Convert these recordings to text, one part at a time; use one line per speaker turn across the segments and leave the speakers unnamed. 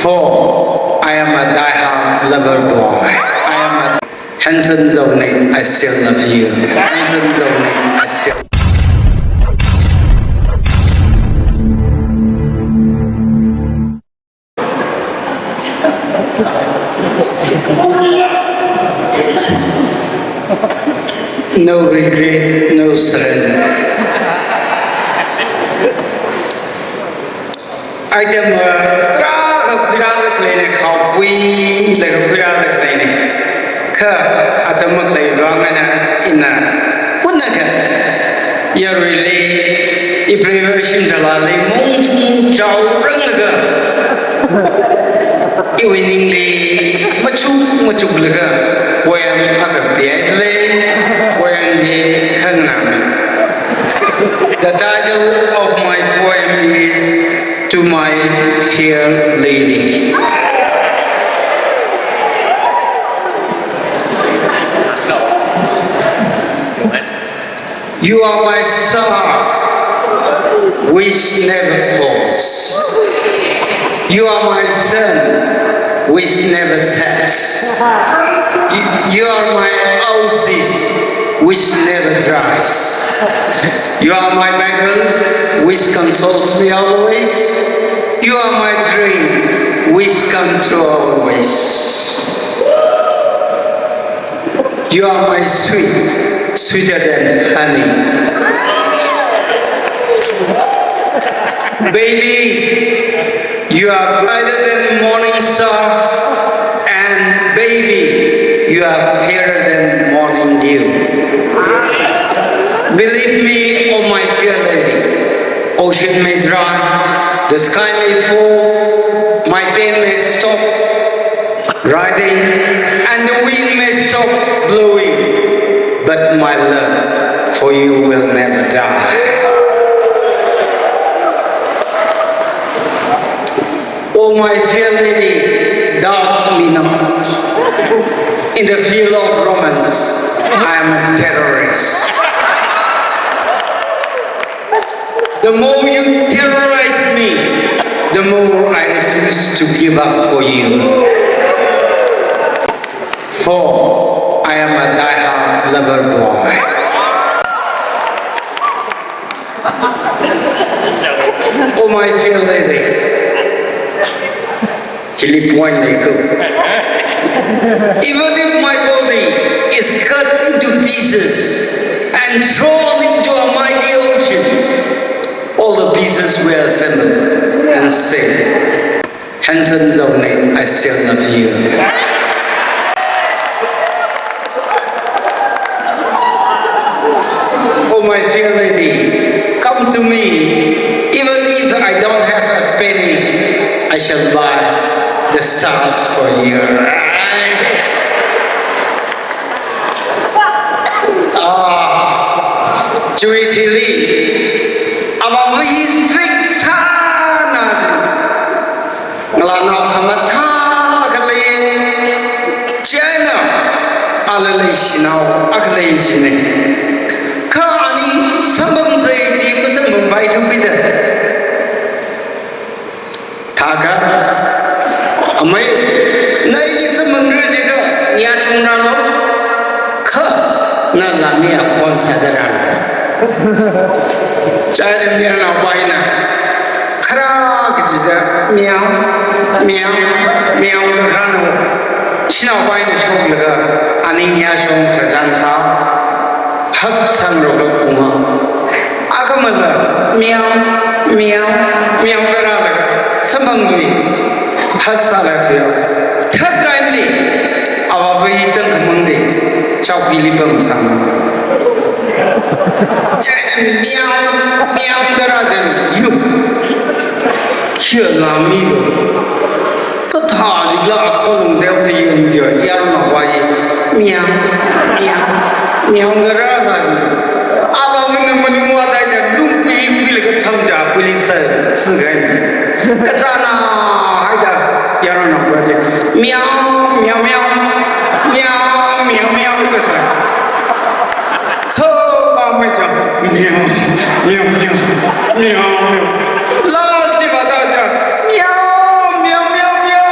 For I am a die-hard lover boy. I am a Hanson Donny, I still love you. Hanson Donny, I still. No regret, no surrender. I am a how we like a Ka Adamakle Ramana in a Punaga. You really, if prevention the Lali Moon Chow Rangaga. You winningly Machuglaga, when Aga Piedle, when he Kanam. The title of my poem is To My Fair Lady. You are my star, which never falls. You are my sun, which never sets. You are my oasis, which never dries. You are my Bible, which consoles me always. You are my dream, which comes true always. You are my sweet, sweeter than honey. Baby, you are brighter than morning star, and baby, you are fairer than morning dew. Believe me, oh my fair lady, ocean may dry, the sky may fall, my pen may stop writing, and the wind may stop blowing, but my love for you will never die. Oh my fair lady, doubt me not. In the field of romance, I am a terrorist. The more you terrorize me, the more I refuse to give up for you. For I am a die-hard lover boy. Oh my fair lady, even if my body is cut into pieces and thrown into a mighty ocean, all the pieces will assemble and say, Hanson Donny, I still love you. Oh my fair lady, come to me. Even if I don't have a penny, I shall buy the stars for you. Juity Lee, about we strict sanad. Malano Kamata Kali, China, Alation, Accolation. Kani, some say, Muslim by to be there. Taka, Amay, Naisam Rajaka, Yashunano, Ka, Nalamia Consadana. China Mirna Baina, Kara, meow, meow, meow the Rano, China Baina Shogaga, Aninia Shong Kazansa, Hut Sanro Uma, Akamala, meow, meow, meow the Rana, Samangui, Hut Salatio, third timely, our way Dunkamundi, Chowkilipum Sam. Meow, meow, the Rajan, you. Here, Lamigo. Kata, la, calling them the young Yarma Wai. Meow, meow, meow, the Rajan. Aba when the Manua died, look, we will get Tanja, will it say, Sugan. Katana, Haida, Yarma, meow, meow, meow, meow, meow, meow, meow, meow, meow, meow, meow. Last, meow, meow, meow, meow.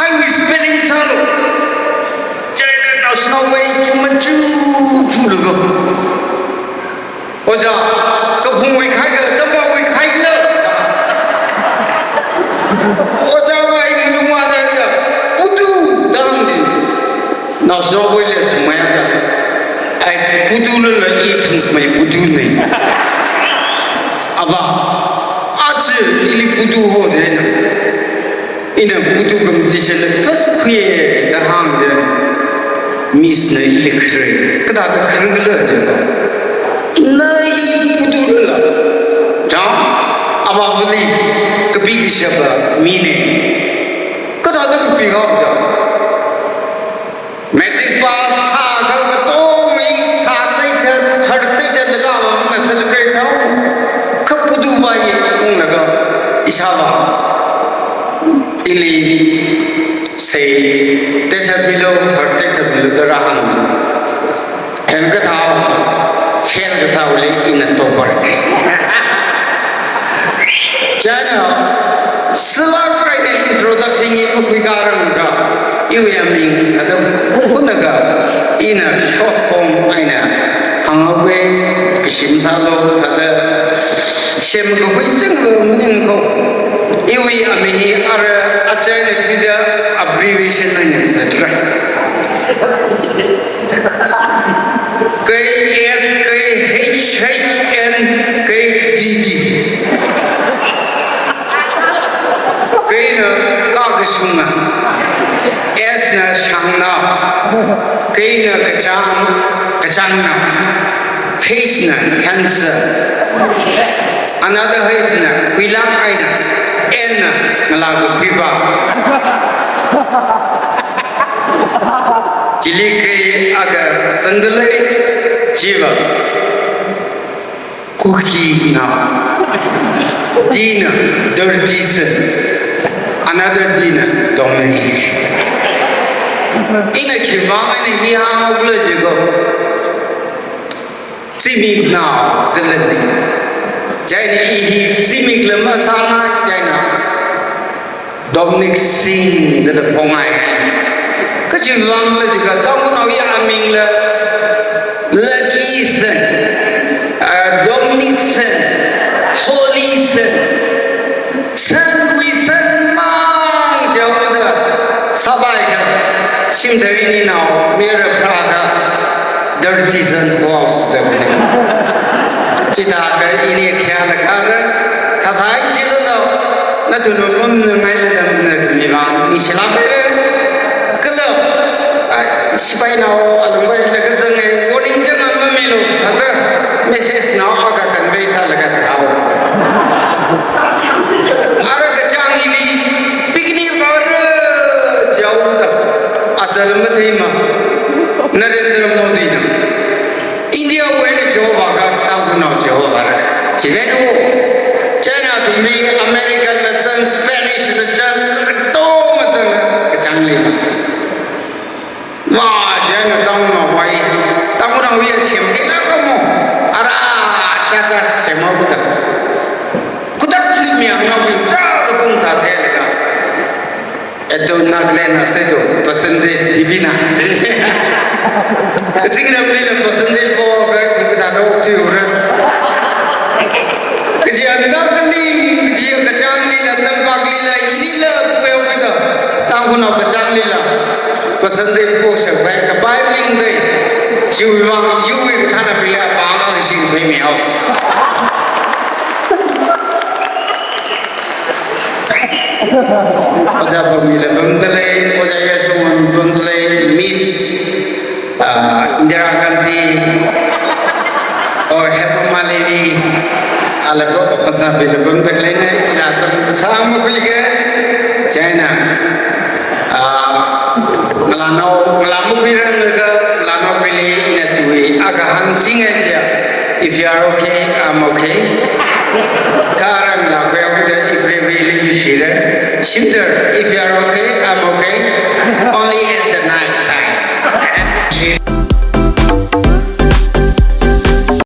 hai mi spelling salo China national way cuma chu lu go oja ka phung wei khai ga ta ba wei khai le oja wai mi lu ma da da putu dang ji national way le thang ma da ai putu le le I thang mai putu nei ava aje ili putu ho de na ina putu competition the first queer the hang de miss na ili khre kada da khre le de na I putu la ja ava vali kapi ki shaba mine kada da kapi ga ja metric pass sa ga to ngai sa tai cha khadte cha laga wa na celebrate chao khapudu ba ye ung na ga isaba ili say teacher below or teacher below the rahang and ka tha fail ka sauli in a topper jana sila krai introduction ye kui karan ka you yamin adu kunaga in a short form aina hangawe kishim salo tada shem ko kuichang muning ko iwi amini ara achayna thida abbreviation and etc kai s kai h h n kai d d kai na ka ga shunga s na shangna kai na kachang na h na hansa another h na wilang aina n ngalago khiba jili ke aga tandale jiva kuki na dina dirty sen another dina dominic ina khiba ina hiya bula jigo timi na delani jaina ihi timi lama sana jaina Dominic Singh de la Pongai ka chi wang la jiga tang ko nau ya aming la Lucky Sen Dominic Sen Holy Sen Sen Wi Sen mang jao da sabai ka sim thai ni nau mera prada dirty Sen boss de chita ka ini khya la ka ra tha sai chi lo na tu no mun ngai la na mi ba ni sila pe le kelo sipai na alung ba la ka jang e warning jang ma me lo thada message na aga kan be sa la ka thao ara ka jang ni picnic bar jau da achal ma thai ma Narendra Modi na India when jo ba ka ta ku na jo ba ra chi le no China to me American la chang Spanish la chang to ma chang ka chang le ma jana tang no wai tang na wi sem ke la ko mo ara cha cha sem ma bu da kudak li mi ang na wi cha ka pung sa the le ka eto na gle na se jo pasande divina ka ching na me la pasande bo ga tu ka da do ti ura kiji andak ni kiji kacang ni la tampak ni la ini la peo kita tangku na kacang ni la pasande po sebai kapai ning dei jiwang yuwi thana pila pa ma si bai mi aus oja pamila bamdale oja yasuman bamdale miss Indira Gandhi or Hema Malini ala ko khasa bil bam dakhlena ila tam sam kuige China ngalamu pirang ga lano pili ina tuwi aga hanjing aja if you are okay I'm okay karam la ko yude ibrevili shire shimter if you are okay I'm okay only at the night time